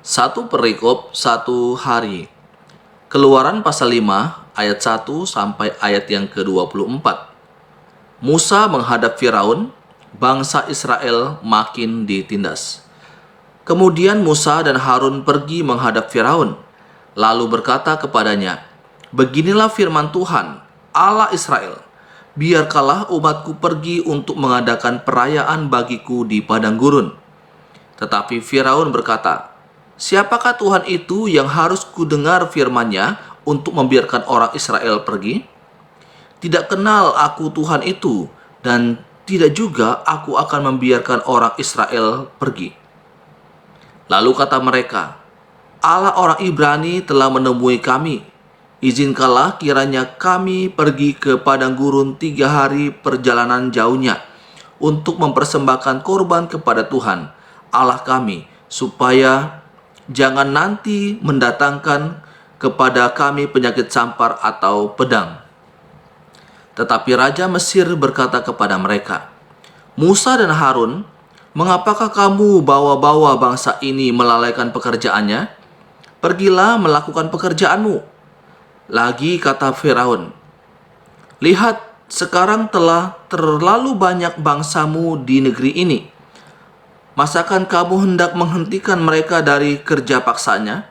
Satu perikop satu hari. Keluaran pasal 5 ayat 1 sampai ayat yang ke-24. Musa menghadap Firaun, bangsa Israel makin ditindas. Kemudian Musa dan Harun pergi menghadap Firaun, lalu berkata kepadanya, "Beginilah firman Tuhan, Allah Israel, biarkanlah umatku pergi untuk mengadakan perayaan bagiku di padang gurun." Tetapi Firaun berkata, "Siapakah Tuhan itu yang harus kudengar firman-Nya untuk membiarkan orang Israel pergi? Tidak kenal aku Tuhan itu, dan tidak juga aku akan membiarkan orang Israel pergi." Lalu kata mereka, "Allah orang Ibrani telah menemui kami. Izinkanlah kiranya kami pergi ke padang gurun 3 hari perjalanan jauhnya untuk mempersembahkan korban kepada Tuhan Allah kami, supaya jangan nanti mendatangkan kepada kami penyakit sampar atau pedang." Tetapi Raja Mesir berkata kepada mereka, "Musa dan Harun, mengapakah kamu bawa-bawa bangsa ini melalaikan pekerjaannya? Pergilah melakukan pekerjaanmu." Lagi kata Firaun, "Lihat, sekarang telah terlalu banyak bangsamu di negeri ini. Masakan kamu hendak menghentikan mereka dari kerja paksanya?"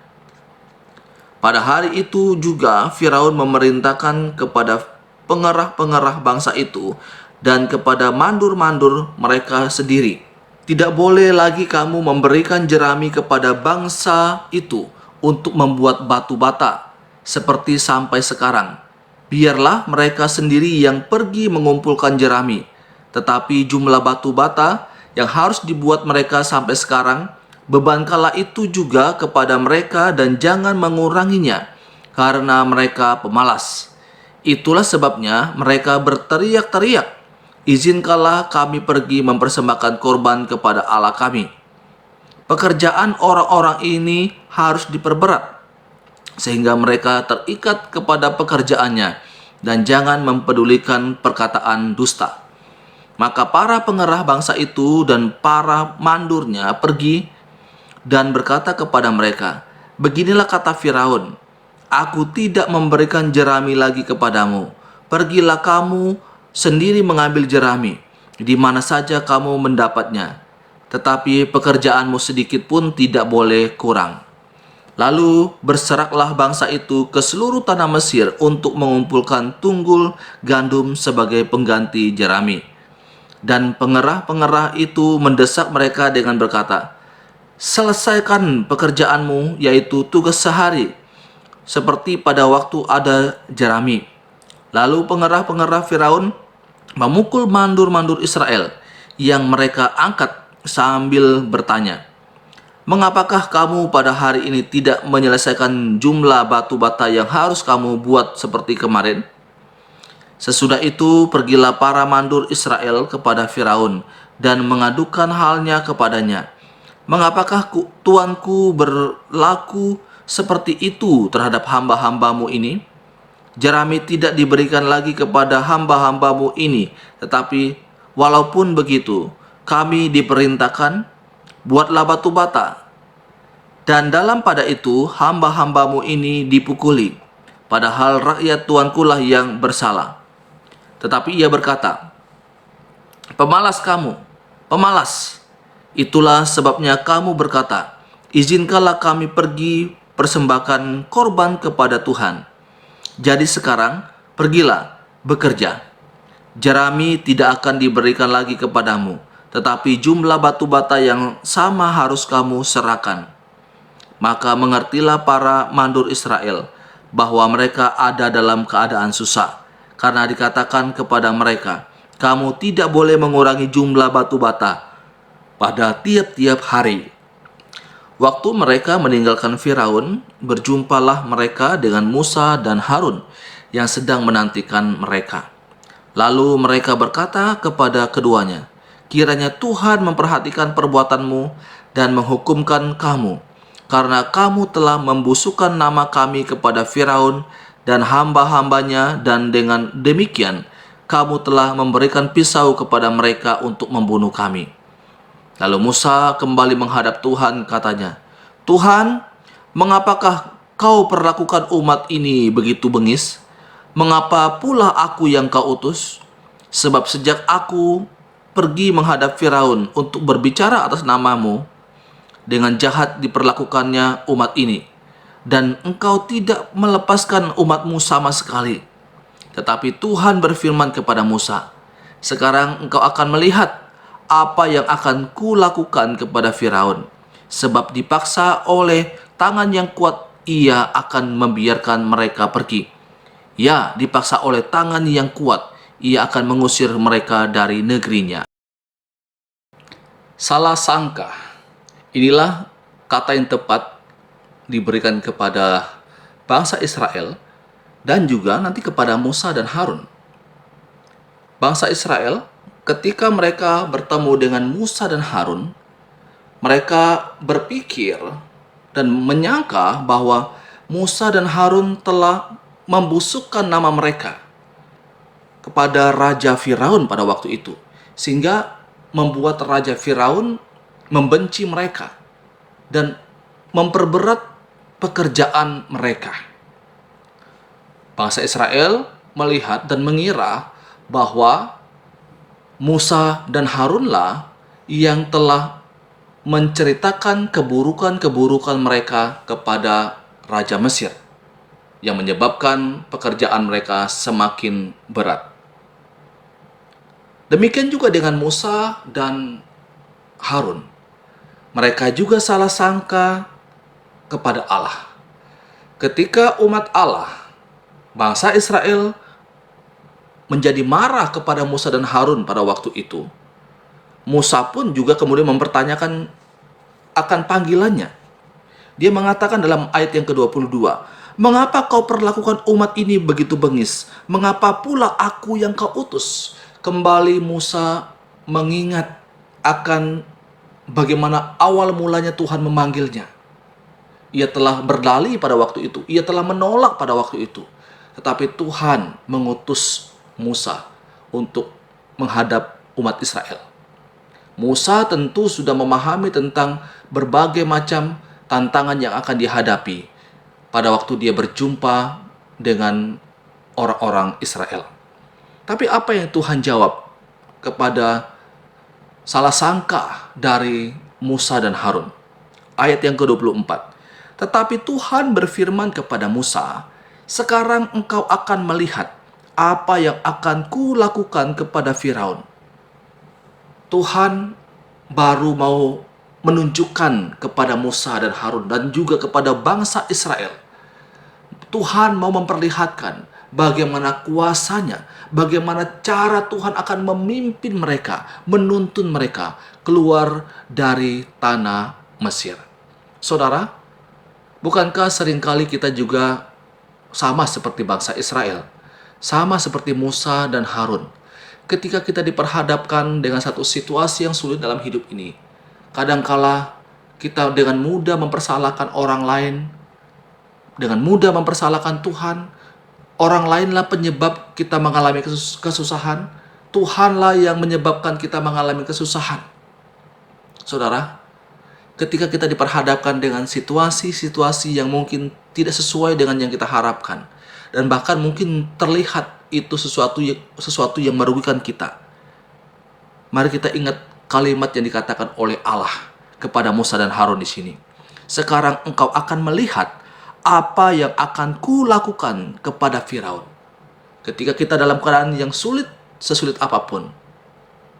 Pada hari itu juga Firaun memerintahkan kepada pengerah-pengerah bangsa itu dan kepada mandur-mandur mereka sendiri, "Tidak boleh lagi kamu memberikan jerami kepada bangsa itu untuk membuat batu bata seperti sampai sekarang. Biarlah mereka sendiri yang pergi mengumpulkan jerami. Tetapi jumlah batu bata yang harus dibuat mereka sampai sekarang, bebankanlah itu juga kepada mereka dan jangan menguranginya, karena mereka pemalas. Itulah sebabnya mereka berteriak-teriak, 'Izinkanlah kami pergi mempersembahkan korban kepada Allah kami.' Pekerjaan orang-orang ini harus diperberat, sehingga mereka terikat kepada pekerjaannya dan jangan mempedulikan perkataan dusta." Maka para pengerah bangsa itu dan para mandurnya pergi dan berkata kepada mereka, "Beginilah kata Firaun, aku tidak memberikan jerami lagi kepadamu. Pergilah kamu sendiri mengambil jerami, di mana saja kamu mendapatnya. Tetapi pekerjaanmu sedikit pun tidak boleh kurang." Lalu berseraklah bangsa itu ke seluruh tanah Mesir untuk mengumpulkan tunggul gandum sebagai pengganti jerami. Dan pengerah-pengerah itu mendesak mereka dengan berkata, "Selesaikan pekerjaanmu, yaitu tugas sehari, seperti pada waktu ada jerami." Lalu pengerah-pengerah Firaun memukul mandur-mandur Israel yang mereka angkat sambil bertanya, "Mengapakah kamu pada hari ini tidak menyelesaikan jumlah batu bata yang harus kamu buat seperti kemarin?" Sesudah itu pergilah para mandur Israel kepada Firaun dan mengadukan halnya kepadanya, "Mengapakah tuanku berlaku seperti itu terhadap hamba-hambamu ini? Jerami tidak diberikan lagi kepada hamba-hambamu ini, tetapi walaupun begitu, kami diperintahkan, buatlah batu bata. Dan dalam pada itu hamba-hambamu ini dipukuli, padahal rakyat tuankulah yang bersalah." Tetapi ia berkata, "Pemalas kamu, pemalas. Itulah sebabnya kamu berkata, 'Izinkanlah kami pergi persembahkan korban kepada Tuhan.' Jadi sekarang pergilah bekerja. Jerami tidak akan diberikan lagi kepadamu, tetapi jumlah batu bata yang sama harus kamu serahkan." Maka mengertilah para mandur Israel bahwa mereka ada dalam keadaan susah, karena dikatakan kepada mereka, "Kamu tidak boleh mengurangi jumlah batu bata pada tiap-tiap hari." Waktu mereka meninggalkan Firaun, berjumpalah mereka dengan Musa dan Harun yang sedang menantikan mereka. Lalu mereka berkata kepada keduanya, "Kiranya Tuhan memperhatikan perbuatanmu dan menghukumkan kamu, karena kamu telah membusukkan nama kami kepada Firaun dan hamba-hambanya, dan dengan demikian kamu telah memberikan pisau kepada mereka untuk membunuh kami." Lalu Musa kembali menghadap Tuhan, katanya, Tuhan, mengapakah kau perlakukan umat ini begitu bengis? Mengapa pula aku yang kau utus? Sebab sejak aku pergi menghadap Firaun untuk berbicara atas namamu, dengan jahat diperlakukannya umat ini, dan engkau tidak melepaskan umatmu sama sekali. Tetapi Tuhan berfirman kepada Musa, sekarang engkau akan melihat apa yang akan kulakukan kepada Firaun. Sebab dipaksa oleh tangan yang kuat, ia akan membiarkan mereka pergi. Ya, dipaksa oleh tangan yang kuat, ia akan mengusir mereka dari negerinya. Salah sangka. Inilah kata yang tepat diberikan kepada bangsa Israel dan juga nanti kepada Musa dan Harun. Bangsa Israel ketika mereka bertemu dengan Musa dan Harun, mereka berpikir dan menyangka bahwa Musa dan Harun telah membusukkan nama mereka kepada Raja Firaun pada waktu itu, sehingga membuat Raja Firaun membenci mereka dan memperberat pekerjaan mereka. Bangsa Israel melihat dan mengira bahwa Musa dan Harunlah yang telah menceritakan keburukan-keburukan mereka kepada Raja Mesir, yang menyebabkan pekerjaan mereka semakin berat. Demikian juga dengan Musa dan Harun. Mereka juga salah sangka kepada Allah. Ketika umat Allah, bangsa Israel, menjadi marah kepada Musa dan Harun pada waktu itu, Musa pun juga kemudian mempertanyakan akan panggilannya. Dia mengatakan dalam ayat yang ke-22, "Mengapa kau perlakukan umat ini begitu bengis? Mengapa pula aku yang kau utus?" Kembali Musa mengingat akan bagaimana awal mulanya Tuhan memanggilnya. Ia telah berdalih pada waktu itu, ia telah menolak pada waktu itu. Tetapi Tuhan mengutus Musa untuk menghadap umat Israel. Musa tentu sudah memahami tentang berbagai macam tantangan yang akan dihadapi pada waktu dia berjumpa dengan orang-orang Israel. Tapi apa yang Tuhan jawab kepada salah sangka dari Musa dan Harun? Ayat yang ke-24. Tetapi Tuhan berfirman kepada Musa, sekarang engkau akan melihat apa yang akan kulakukan kepada Firaun. Tuhan baru mau menunjukkan kepada Musa dan Harun dan juga kepada bangsa Israel. Tuhan mau memperlihatkan bagaimana kuasanya, bagaimana cara Tuhan akan memimpin mereka, menuntun mereka keluar dari tanah Mesir. Saudara, bukankah seringkali kita juga sama seperti bangsa Israel, sama seperti Musa dan Harun? Ketika kita diperhadapkan dengan satu situasi yang sulit dalam hidup ini, kadangkala kita dengan mudah mempersalahkan orang lain, dengan mudah mempersalahkan Tuhan. Orang lainlah penyebab kita mengalami kesusahan. Tuhanlah yang menyebabkan kita mengalami kesusahan. Saudara, ketika kita diperhadapkan dengan situasi-situasi yang mungkin tidak sesuai dengan yang kita harapkan, dan bahkan mungkin terlihat itu sesuatu yang merugikan kita, mari kita ingat kalimat yang dikatakan oleh Allah kepada Musa dan Harun di sini. Sekarang engkau akan melihat apa yang akan kulakukan kepada Firaun. Ketika kita dalam keadaan yang sulit, sesulit apapun,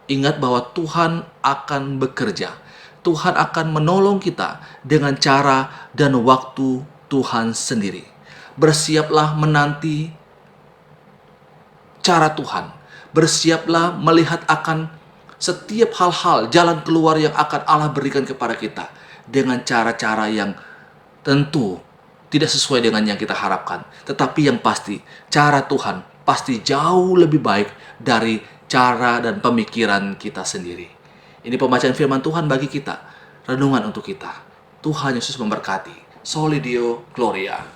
ingat bahwa Tuhan akan bekerja. Tuhan akan menolong kita dengan cara dan waktu Tuhan sendiri. Bersiaplah menanti cara Tuhan. Bersiaplah melihat akan setiap hal-hal, jalan keluar yang akan Allah berikan kepada kita dengan cara-cara yang tentu tidak sesuai dengan yang kita harapkan. Tetapi yang pasti, cara Tuhan pasti jauh lebih baik dari cara dan pemikiran kita sendiri. Ini pembacaan firman Tuhan bagi kita, renungan untuk kita. Tuhan Yesus memberkati. Soli Deo Gloria.